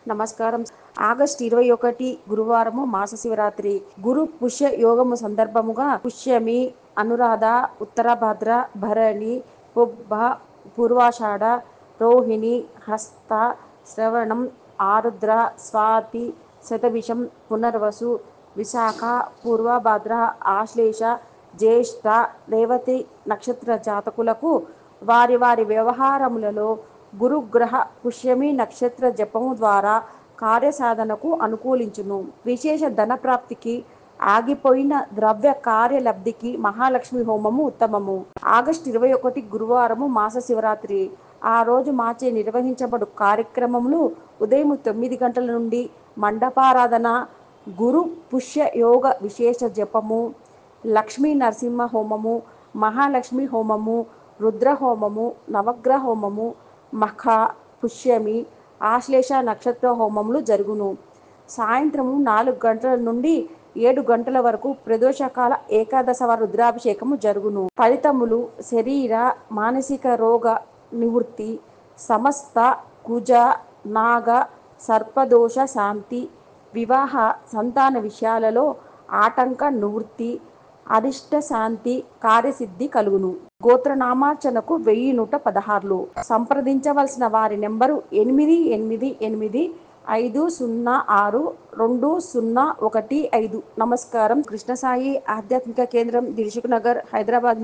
నమస్కారం. ఆగస్టు 21 గురువారము మాస శివరాత్రి. గురు పుష్య యోగము సందర్భముగా పుష్యమి, అనురాధ, ఉత్తరభద్ర, భరణి, పుబ్బ, పూర్వాషాఢ, రోహిణి, హస్త, శ్రవణం, ఆరుద్ర, స్వాతి, శతభిషం, పునర్వసు, విశాఖ, పూర్వభద్ర, ఆశ్లేష, జ్యేష్ఠ, రేవతి నక్షత్ర జాతకులకు వారి వారి వ్యవహారములలో గురుగ్రహ పుష్యమి నక్షత్ర జపము ద్వారా కార్యసాధనకు అనుకూలించును. విశేష ధనప్రాప్తికి, ఆగిపోయిన ద్రవ్య కార్యలబ్ధికి మహాలక్ష్మి హోమము ఉత్తమము. ఆగస్టు 21 గురువారము మాస శివరాత్రి. ఆ రోజు మాచే నిర్వహించబడు కార్యక్రమములు ఉదయం 9 గంటల నుండి మండపారాధన, గురు పుష్య యోగ విశేష జపము, లక్ష్మీ నరసింహ హోమము, మహాలక్ష్మి హోమము, రుద్ర హోమము, నవగ్రహ హోమము, మఖ, పుష్యమి, ఆశ్లేష నక్షత్ర హోమములు జరుగును. సాయంత్రము 4 గంటల నుండి 7 గంటల వరకు ప్రదోషకాల ఏకాదశవ రుద్రాభిషేకము జరుగును. ఫలితములు: శరీర మానసిక రోగ నివృత్తి, సమస్త కుజ నాగ సర్పదోష శాంతి, వివాహ సంతాన విషయాలలో ఆటంక నివృత్తి, అరిష్ట శాంతి, కార్యసిద్ధి కలుగును. గోత్రనామార్చనకు 1116. సంప్రదించవలసిన వారి నెంబరు 8885062015. నమస్కారం. కృష్ణసాయి ఆధ్యాత్మిక కేంద్రం, దిల్సుఖ్నగర్, హైదరాబాద్.